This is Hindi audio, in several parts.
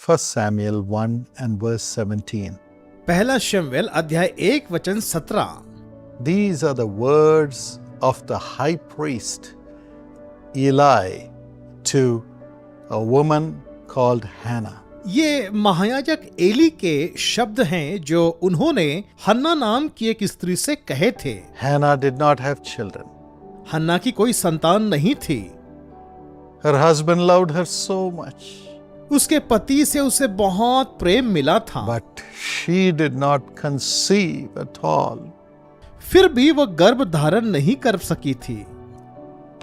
1 Samuel 1 and verse 17. पहला शमूएल अध्याय 1 वचन 17। These are the words of the high priest Eli to a woman called Hannah. ये महायाजक एली के शब्द हैं जो उन्होंने हन्ना नाम की एक स्त्री से कहे थे। Hannah did not have children. हन्ना की कोई संतान नहीं थी। Her husband loved her so much. उसके पति से उसे बहुत प्रेम मिला था, But she did not conceive at all. फिर भी वह गर्भ धारण नहीं कर सकी थी।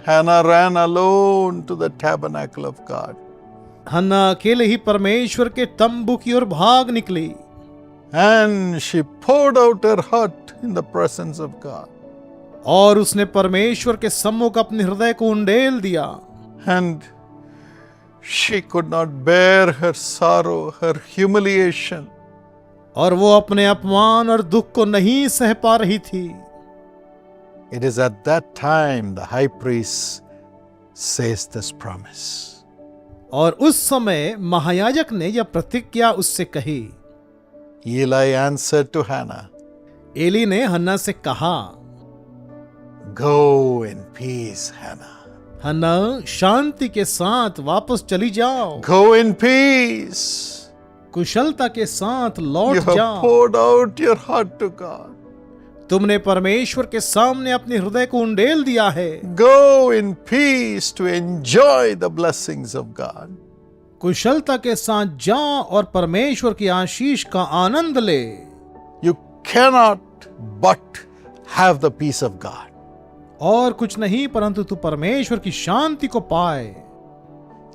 Hannah ran alone to the tabernacle of God. हन्ना अकेले ही परमेश्वर के तंबू की ओर भाग निकली And she poured out her heart in the presence of God. और उसने परमेश्वर के सम्मुख अपने हृदय को उंडेल दिया। And she could not bear her sorrow, her humiliation. और वो अपने अपमान और दुख को नहीं सह पा रही थी। It is at that time the high priest says this promise. और उस समय महायाजक ने यह प्रतिज्ञा उससे कही। Eli answered to Hannah, Eli ने हन्ना से कहा, Go in peace, Hannah. हन्ना शांति के साथ वापस चली जाओ, Go in peace. कुशलता के साथ You लौट have जाओ। poured out your heart to God. तुमने परमेश्वर के सामने अपने हृदय को उंडेल दिया है। Go in peace to enjoy the blessings of God. कुशलता के साथ जा और परमेश्वर की आशीष का आनंद ले। You cannot but have the peace of God. और कुछ नहीं परंतु तू परमेश्वर की शांति को पाए।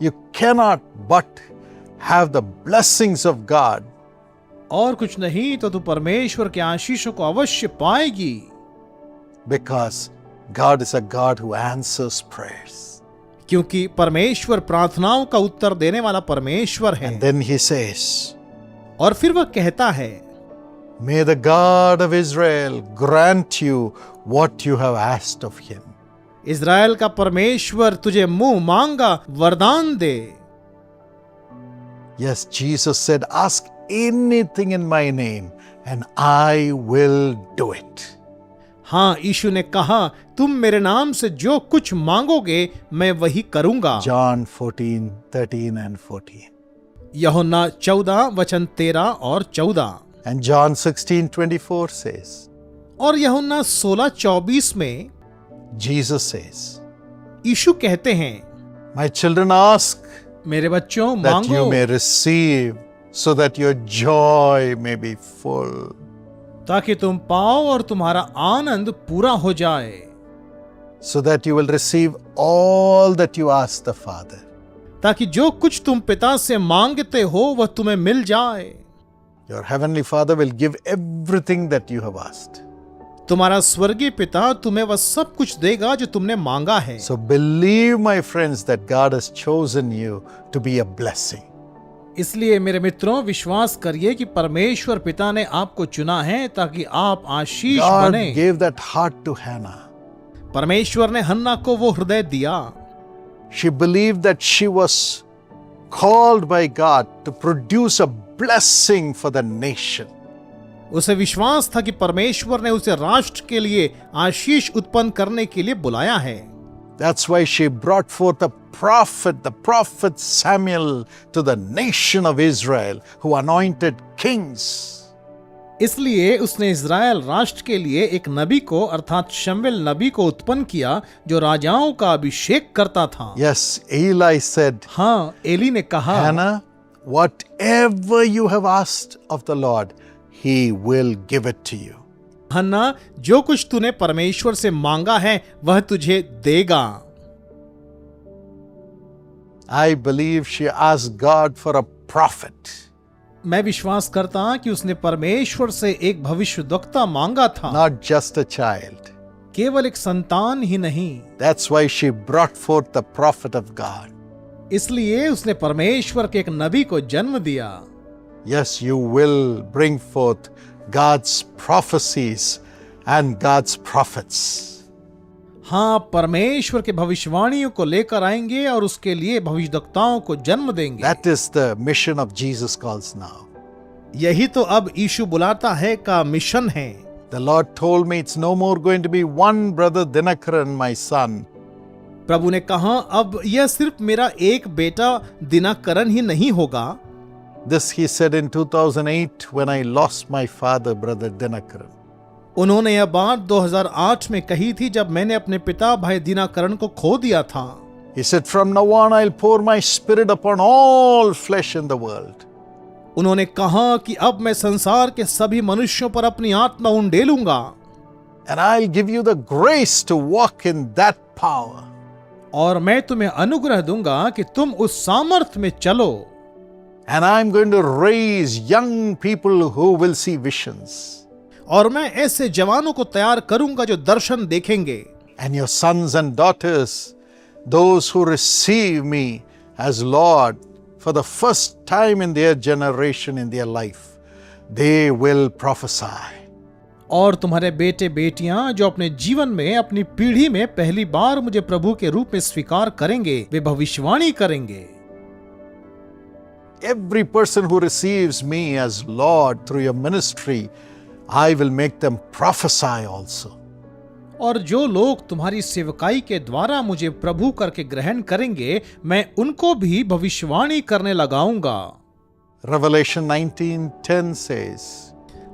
You cannot but have the blessings of God. और कुछ नहीं तो तू परमेश्वर के आशीषों को अवश्य पाएगी। Because God is a God who answers prayers. क्योंकि परमेश्वर प्रार्थनाओं का उत्तर देने वाला परमेश्वर है। And then he says, और फिर वह कहता है, May the God of Israel grant you what you have asked of him. Israel का परमेश्वर तुझे मुंह मांगा वरदान दे। Yes, Jesus said, Ask anything in my name and I will do it. हाँ, यीशु ने कहा, तुम मेरे नाम से जो कुछ मांगोगे मैं वही करूंगा। John 14:13 and 14. यूहन्ना 14 वचन 13 और 14। And John 16:24 says, और यूहन्ना 16:24 में Jesus says, यीशु कहते हैं, My children, ask मेरे बच्चों that you मांगो may receive, so that your joy may be full. ताकि तुम पाओ और तुम्हारा आनंद पूरा हो जाए। So that you will receive all that you ask the Father. ताकि जो कुछ तुम पिता से मांगते हो वह तुम्हें मिल जाए। Your heavenly Father will give everything that you have asked. तुम्हारा स्वर्गीय पिता तुम्हें वह सब कुछ देगा जो तुमने मांगा है। So believe, my friends, that God has chosen you to be a blessing. इसलिए मेरे मित्रों विश्वास करिए कि परमेश्वर पिता ने आपको चुना है ताकि आप आशीष God बने। gave that heart to Hannah. परमेश्वर ने हन्ना को वो हृदय दिया। She believed that she was called by God to produce a blessing for the nation. उसे विश्वास था कि परमेश्वर ने उसे राष्ट्र के लिए आशीष उत्पन्न करने के लिए बुलाया है। That's why she brought forth the prophet Samuel to the nation of Israel, who anointed kings. इसलिए उसने इज़राइल राष्ट्र के लिए एक नबी को अर्थात शमूएल नबी को उत्पन्न किया जो राजाओं का अभिषेक करता था। Yes, Eli said, हाँ, एली ने कहा, Hannah, whatever you have asked of the Lord, He will give it to you. हन्ना, जो कुछ तूने परमेश्वर से मांगा है वह तुझे देगा। I believe she asked God for a prophet. मैं विश्वास करता हूं कि उसने परमेश्वर से एक भविष्यद्वक्ता मांगा था, Not just a child. केवल एक संतान ही नहीं। That's why she brought forth the prophet of God. इसलिए उसने परमेश्वर के एक नबी को जन्म दिया। Yes, you will bring forth God's prophecies and God's prophets. हाँ, परमेश्वर के भविष्यवाणियों को लेकर आएंगे और उसके लिए भविष्यद्वक्ताओं को जन्म देंगे। That is the mission of Jesus calls now. यही तो अब यीशु बुलाता है का मिशन है। The Lord told me it's no more going to be one brother Dinakaran, my son. प्रभु ने कहा अब यह सिर्फ मेरा एक बेटा दिनाकरण ही नहीं होगा। This he said in 2008 when I lost my father, brother Dinakaran. उन्होंने यह बात 2008 में कही थी जब मैंने अपने पिता भाई दिनाकरण को खो दिया था। He said, from now on I'll pour my spirit upon all flesh in the world. उन्होंने कहा कि अब मैं संसार के सभी मनुष्यों पर अपनी आत्मा उंडेलूंगा And I'll give you the grace to walk in that power. और मैं तुम्हें अनुग्रह दूंगा कि तुम उस सामर्थ में चलो। And I'm going to raise young people who will see visions. और मैं ऐसे जवानों को तैयार करूंगा जो दर्शन देखेंगे। And your sons and daughters, those who receive me as Lord for the first time in their generation, in their life, they will prophesy. और तुम्हारे बेटे बेटियां जो अपने जीवन में अपनी पीढ़ी में पहली बार मुझे प्रभु के रूप में स्वीकार करेंगे, वे भविष्यवाणी करेंगे। Every person who receives me as Lord through your ministry, I will make them prophesy also. और जो लोग तुम्हारी सेवकाई के द्वारा मुझे प्रभु करके ग्रहण करेंगे, मैं उनको भी भविष्यवाणी करने लगाऊंगा। Revelation 19:10 says,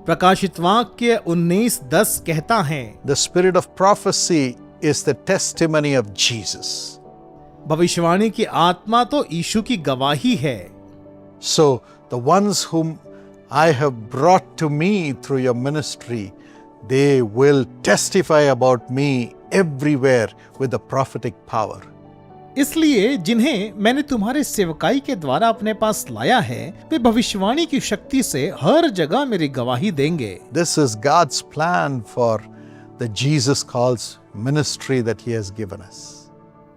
प्रकाशित वाक्य 19:10 कहता है, the spirit of prophecy is the testimony of Jesus. भविष्यवाणी की आत्मा तो यीशु की गवाही है। So the ones whom I have brought to me through your ministry, they will testify about me everywhere with the prophetic power. इसलिए जिन्हें मैंने तुम्हारे सेवकाई के द्वारा अपने पास लाया है, वे भविष्यवाणी की शक्ति से हर जगह मेरी गवाही देंगे। This is God's plan for the Jesus calls ministry that he has given us.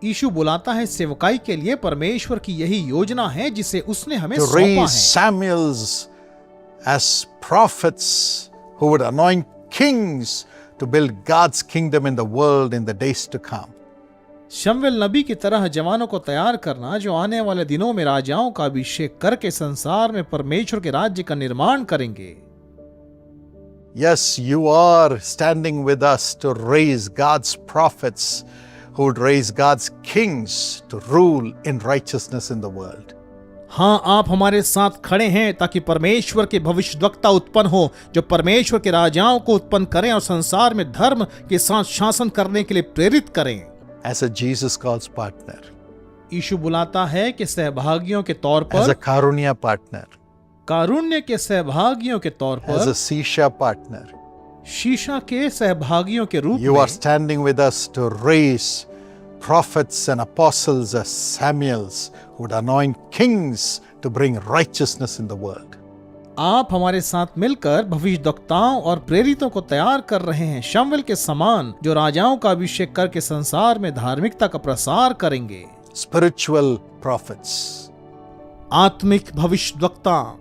यीशु बुलाता है सेवकाई के लिए, परमेश्वर की यही योजना है जिसे उसने हमें To सौंपा raise है। Samuels as prophets who would anoint kings to build God's kingdom in the world in the days to come. शमूएल नबी की तरह जवानों को तैयार करना जो आने वाले दिनों में राजाओं का अभिषेक करके संसार में परमेश्वर के राज्य का निर्माण करेंगे। Yes, you are standing with us to raise God's prophets who would raise God's kings to rule in righteousness in the world. हाँ, आप हमारे साथ खड़े हैं ताकि परमेश्वर के भविष्यद्वक्ता उत्पन्न हो जो परमेश्वर के राजाओं को उत्पन्न करें और संसार में धर्म के साथ शासन करने के लिए प्रेरित करें। As a Jesus calls partner, यीशु बुलाता है कि सहभागियों के तौर as a पर, Karunya partner, कारुण्य के सहभागियों के तौर as a पर, Sisha partner, शीशा के सहभागियों के रूप you are में standing with us to raise prophets and apostles as Samuels who would anoint kings to bring righteousness in the world. आप हमारे साथ मिलकर भविष्यद्वक्ताओं और प्रेरितों को तैयार कर रहे हैं, शमूएल के समान जो राजाओं का अभिषेक करके संसार में धार्मिकता का प्रसार करेंगे। Spiritual prophets, आत्मिक भविष्यद्वक्ता,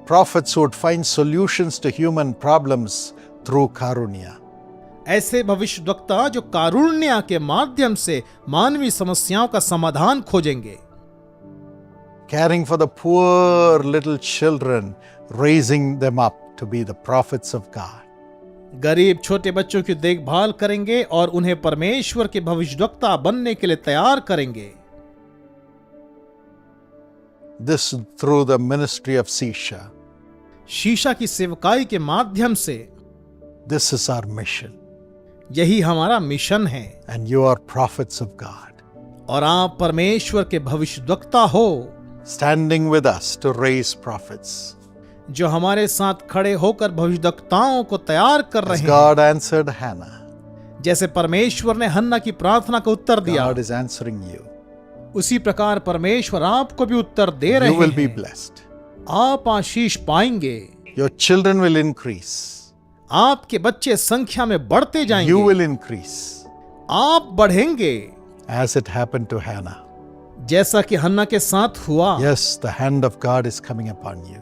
prophets who would find solutions to human problems through Karunya. ऐसे भविष्यद्वक्ता जो कारुण्य के माध्यम से मानवीय समस्याओं का समाधान खोजेंगे। Caring for the poor little children, raising them up to be the prophets of God. गरीब छोटे बच्चों की देखभाल करेंगे और उन्हें परमेश्वर के भविष्यद्वक्ता बनने के लिए तैयार करेंगे। This through the ministry of Sisha. शीशा की सेवकाई के माध्यम से This is our mission. यही हमारा मिशन है। And you are prophets of God, और आप परमेश्वर के भविष्यद्वक्ता हो standing with us to raise prophets. जो हमारे साथ खड़े होकर भविष्यद्वक्ताओं को तैयार कर As रहे हैं। God answered Hannah, जैसे परमेश्वर ने हन्ना की प्रार्थना को उत्तर दिया, God is answering you. उसी प्रकार परमेश्वर आपको भी उत्तर दे रहे You will be हैं। blessed. आप आशीष पाएंगे। Your children will increase. आपके बच्चे संख्या में बढ़ते जाएंगे। You will increase. आप बढ़ेंगे As it happened to Hannah. जैसा कि हन्ना के साथ हुआ। Yes, the hand of God is coming upon you.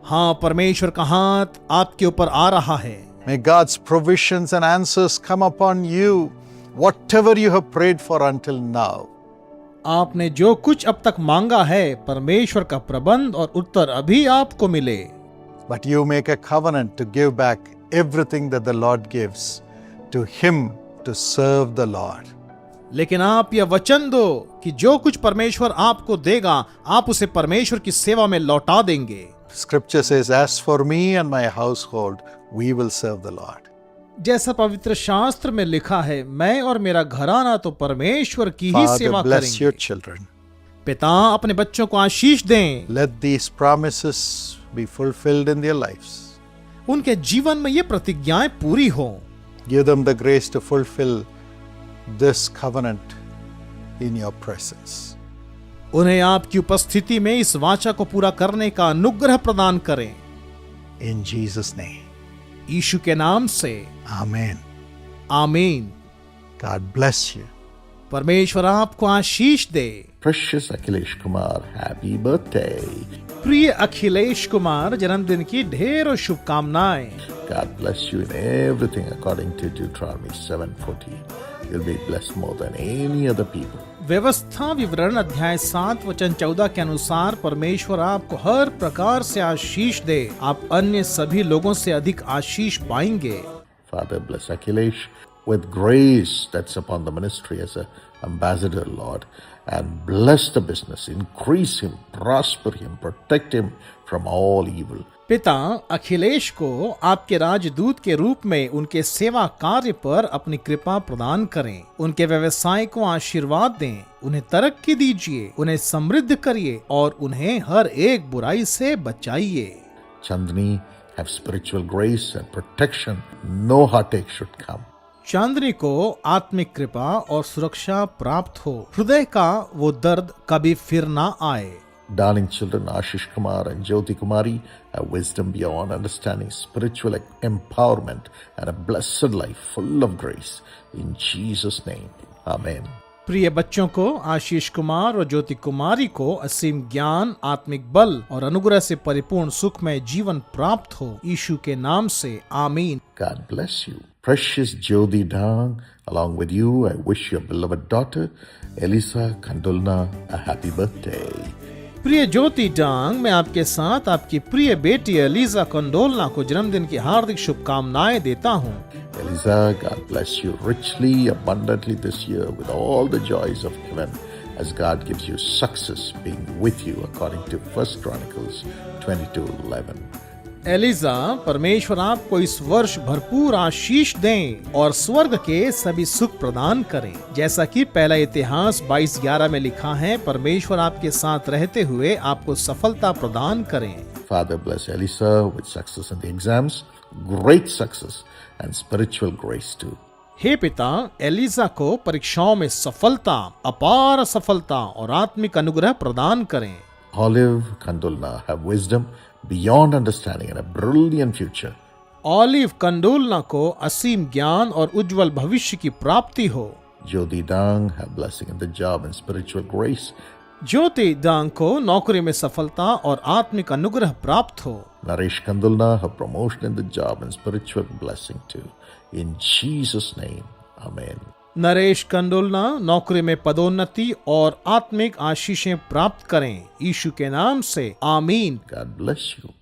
हाँ, परमेश्वर का हाथ आपके ऊपर आ रहा है। May God's provisions and answers come upon you whatever you have prayed for until now, आपने जो कुछ अब तक मांगा है, परमेश्वर का प्रबंध और उत्तर अभी आपको मिले। but you make a covenant to give back everything that the Lord gives to Him to serve the Lord. लेकिन आप यह वचन दो कि जो कुछ परमेश्वर आपको देगा, आप उसे परमेश्वर की सेवा में लौटा देंगे। Scripture says, as for me and my household, we will serve the Lord. जैसा पवित्र शास्त्र में लिखा है, मैं और मेरा घराना तो परमेश्वर की ही सेवा Father, bless your करेंगे। children. पिता अपने बच्चों को आशीष दें, Let these promises be fulfilled in their lives. उनके जीवन में ये प्रतिज्ञाएं पूरी हों। Give them the grace to fulfill this covenant in your presence. उन्हें आपकी उपस्थिति में इस वाचा को पूरा करने का अनुग्रह प्रदान करें। In Jesus' name. यीशु के नाम से Amen. आमीन। God bless you. परमेश्वर आपको आशीष दे। Precious Akhilesh Kumar, happy birthday. प्रिय अखिलेश कुमार, जन्मदिन की ढेरों शुभकामनाएं। God bless you in everything according to Deuteronomy 7:40. You'll be blessed more than any other people. व्यवस्था विवरण अध्याय 7 वचन 14 के अनुसार परमेश्वर आपको हर प्रकार से आशीष दे, आप अन्य सभी लोगों से अधिक आशीष पाएंगे। Father, bless Akhilesh with grace that's upon the ministry as an ambassador, Lord, and bless the business, increase him, prosper him, protect him from all evil. पिता अखिलेश को आपके राजदूत के रूप में उनके सेवा कार्य पर अपनी कृपा प्रदान करें, उनके व्यवसाय को आशीर्वाद दें, उन्हें तरक्की दीजिए, उन्हें समृद्ध करिए और उन्हें हर एक बुराई से बचाइए। Chandni, have spiritual grace and protection. No heartache should come. चांदनी को आत्मिक कृपा और सुरक्षा प्राप्त हो, हृदय का वो दर्द कभी फिर ना आए। Darling children, Ashish Kumar and Jyoti Kumari have wisdom beyond understanding, spiritual empowerment, and a blessed life full of grace. In Jesus' name, Amen. प्रिय बच्चों को, आशीष कुमार और ज्योति कुमारी को असीम ज्ञान, आत्मिक बल और अनुग्रह से परिपूर्ण सुखमय जीवन प्राप्त हो, यीशु के नाम से आमीन। God bless you. Precious Jyoti Dang, along with you, I wish your beloved daughter, Elisa Kandulna, a happy birthday. प्रिय ज्योति डांग, मैं आपके साथ आपकी प्रिय बेटी एलिजा कंडोलना को जन्मदिन की हार्दिक शुभकामनाएं देता हूँ। Elisa, God bless you richly, abundantly this year with all the joys of heaven as God gives you success being with you according to 1 Chronicles 22:11. Elijah, परमेश्वर आपको इस वर्ष भरपूर आशीष दें और स्वर्ग के सभी सुख प्रदान करें, जैसा कि पहला इतिहास 22:11 में लिखा है, परमेश्वर आपके साथ रहते हुए आपको सफलता प्रदान करें। Father, bless Elisa with success in the exams, great success and spiritual grace too. हे पिता, एलिजा को परीक्षाओं में सफलता, अपार सफलता और आत्मिक अनुग्रह प्रदान करें। Olive Kandulna, have wisdom beyond understanding and a brilliant future. ऑलिव कंडोलना को असीम ज्ञान और उज्जवल भविष्य की प्राप्ति हो। Jyoti Dang, have blessing in the job and spiritual grace. ज्योति दांग को नौकरी में सफलता और आत्मिक अनुग्रह प्राप्त हो। Naresh Kandulna, have promotion in the job and spiritual blessing too. In Jesus' name, Amen. Naresh कंडोलना नौकरी में पदोन्नति और आत्मिक आशीषें प्राप्त करें, यीशु के नाम से आमीन। God bless you.